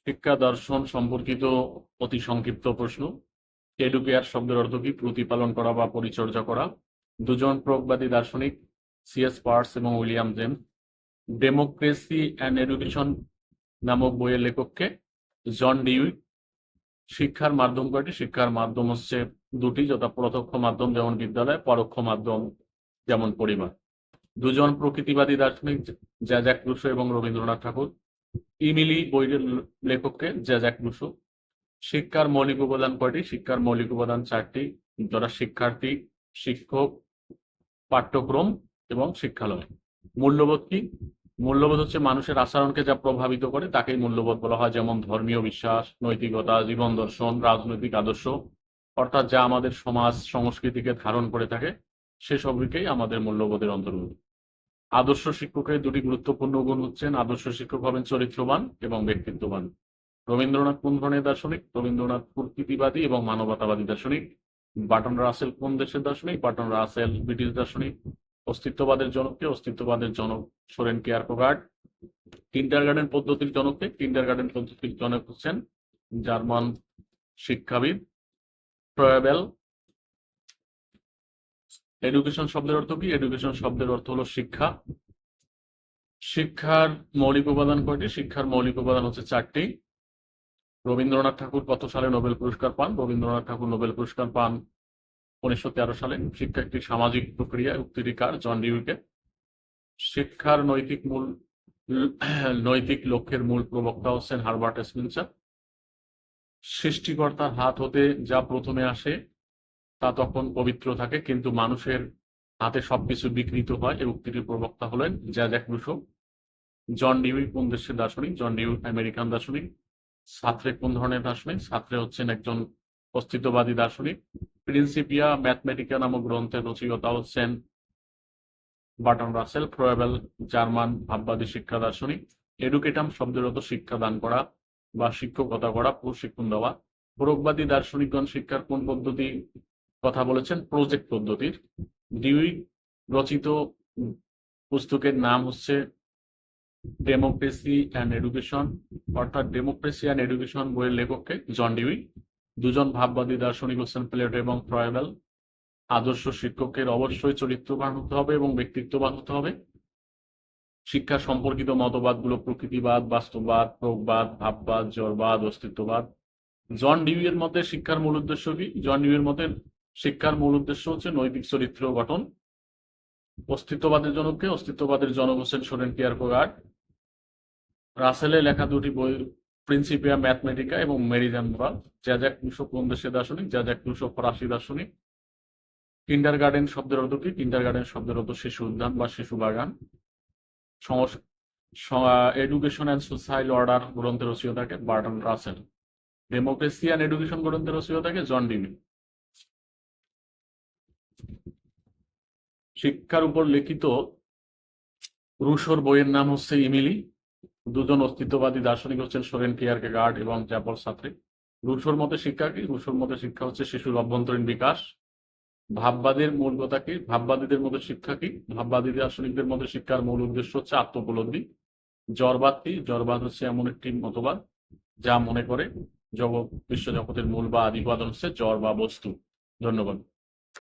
শিক্ষা দর্শন সম্পর্কিত অতি সংক্ষিপ্ত প্রশ্ন। এডুকেয়ার শব্দের অর্থ কি? প্রতিপালন করা বা পরিচর্যা করা। দুজন প্রয়োগবাদী দার্শনিক, সিএস পার্স এবং William James. Democracy and education নামক বইয়ের লেখককে? John Dewey. শিক্ষার মাধ্যম কয়টি? শিক্ষার মাধ্যম হচ্ছে দুটি, যথা প্রত্যক্ষ মাধ্যম যেমন বিদ্যালয়, পরোক্ষ মাধ্যম যেমন পরিবার। দুজন প্রকৃতিবাদী দার্শনিক, জ্যাক রুসো এবং রবীন্দ্রনাথ ঠাকুর। ইমিলি বইয়ের লেখককে? Jacques Rousseau. শিক্ষার মৌলিক উপাদান কয়টি? শিক্ষার মৌলিক উপাদান চারটি, যারা শিক্ষার্থী, শিক্ষক, পাঠ্যক্রম এবং শিক্ষালয়। মূল্যবোধ কি? মূল্যবোধ হচ্ছে মানুষের আচরণকে যা প্রভাবিত করে তাকেই মূল্যবোধ বলা হয়, যেমন ধর্মীয় বিশ্বাস, নৈতিকতা, জীবন দর্শন, রাজনৈতিক আদর্শ, অর্থাৎ যা আমাদের সমাজ সংস্কৃতিকে ধারণ করে থাকে সেসবকেই আমাদের মূল্যবোধের অন্তর্ভুক্ত। আদর্শ শিক্ষকের দুটি গুরুত্বপূর্ণ গুণ হচ্ছেন, আদর্শ শিক্ষক হবেন চরিত্রবান এবং ব্যক্তিত্ববান। রবীন্দ্রনাথ কোন ধরনের দার্শনিক? রবীন্দ্রনাথ প্রকৃতিবাদী এবং মানবতাবাদী দার্শনিক। বার্টন রাসেল কোন দেশের দার্শনিক? বার্টন রাসেল ব্রিটিশ দার্শনিক। অস্তিত্ববাদের জনককে? অস্তিত্ববাদের জনক সোরেন কিয়ারকেগার্ড। কিন্ডারগার্টেন পদ্ধতির জনককে? কিন্ডারগার্টেন পদ্ধতির জনক হচ্ছেন জার্মান শিক্ষাবিদ ফ্রয়েবেল। এডুকেশন শব্দের অর্থ কি? এডুকেশন শব্দের অর্থ হলো শিক্ষা। শিক্ষার মৌলিক উপাদান কয়টি? শিক্ষার মৌলিক উপাদান হচ্ছে চারটি। রবীন্দ্রনাথ ঠাকুর কত সালে নোবেল পুরস্কার পান? রবীন্দ্রনাথ ঠাকুর নোবেল পুরস্কার পান 1913 সালে। শিক্ষা একটি সামাজিক প্রক্রিয়া, উক্তিটি কার? জন ডিউইকে। শিক্ষার নৈতিক লক্ষ্যের মূল প্রবক্তা হচ্ছেন হারবার্ট স্পেন্সার। সৃষ্টিকর্তার হাত হতে যা প্রথমে আসে তা তখন পবিত্র থাকে, কিন্তু মানুষের হাতে সবকিছু বিকৃত হয়, এই উক্তিটির প্রবক্তা হলেন জ্যাক রুসো। জন ডিউই কোন দেশের দার্শনিক? জন ডিউই আমেরিকান দার্শনিক। সার্ত্রে কোন ধরনের দার্শনিক? সার্ত্রে হচ্ছেন একজন অস্তিত্ববাদী দার্শনিক। প্রিন্সিপিয়া ম্যাথমেটিকা নামক গ্রন্থের রচয়িতা হচ্ছেন বার্টন রাসেল। ফ্রয়েবেল জার্মান ভাববাদী শিক্ষা দার্শনিক। এডুকেটাম শব্দের অর্থ শিক্ষা দান করা বা শিক্ষকতা করা, প্রশিক্ষণ দেওয়া। প্রয়োগবাদী দার্শনিকগণ শিক্ষার কোন পদ্ধতি কথা বলেছেন? প্রজেক্ট পদ্ধতির। ডিউই রচিত পুস্তকের নাম হচ্ছে ডেমোক্রেসি অ্যান্ড এডুকেশন, অর্থাৎ ডেমোক্রেসি অ্যান্ড এডুকেশন বইয়ের লেখককে? John Dewey. দুজন ভাববাদী দার্শনিক হচ্ছেন প্লেটো এবং ফ্রয়েবেল। আদর্শ শিক্ষকের অবশ্যই চরিত্রবান হতে হবে এবং ব্যক্তিত্ববান হতে হবে। শিক্ষা সম্পর্কিত মতবাদগুলো প্রকৃতিবাদ, বাস্তববাদ, প্রয়োগবাদ, ভাববাদ, জড়বাদ, অস্তিত্ববাদ। জন ডিউইয়ের মতে শিক্ষার মূল উদ্দেশ্য কি? জন ডিউইয়ের মতে শিক্ষার মূল উদ্দেশ্য হচ্ছে নৈতিক চরিত্র গঠন। অস্তিত্ববাদের জনককে? অস্তিত্ববাদের জনক হচ্ছেন সোরেন কিয়ারকেগার্ড। রাসেলের লেখা দুটি বই প্রিন্সিপিয়া ম্যাথমেটিকা এবং মেরিডিয়ান মোরাল। জ্যাক রুসো কোন দেশের দার্শনিক? জ্যাক রুসো ফরাসি দার্শনিক। কিন্ডারগার্টেন শব্দের অর্থ কি? কিন্ডারগার্টেন শব্দের অর্থ শিশু উদ্যান বা শিশু বাগান। এডুকেশন অ্যান্ড সোসাইল অর্ডার গ্রন্থের রচয়িতাকে? Bertrand Russell. Democracy and education গ্রন্থের রচয়িতাকে? জন ডিউই। শিক্ষার উপর লিখিত রুশোর বইয়ের নাম হচ্ছে ইমিলি। দুজন অস্তিত্ববাদী দার্শনিক হচ্ছেন সোরেন কিয়ারকেগার্ড এবং জ্যাপল সার্ত্রে। রুশোর মতে শিক্ষা কি? রুশোর মতে শিক্ষা হচ্ছে শিশুর অভ্যন্তরীণ বিকাশ। ভাববাদের মূল কথা কি? ভাববাদীদের মধ্যে শিক্ষা কি? ভাববাদী দার্শনিকদের মধ্যে শিক্ষার মূল উদ্দেশ্য হচ্ছে আত্মোপলব্ধি। জড়বাদ কি? জড়বাদ হচ্ছে এমন একটি মতবাদ যা মনে করে বিশ্ব জগতের মূল বা আদি উপাদান হচ্ছে জড় বা বস্তু। ধন্যবাদ।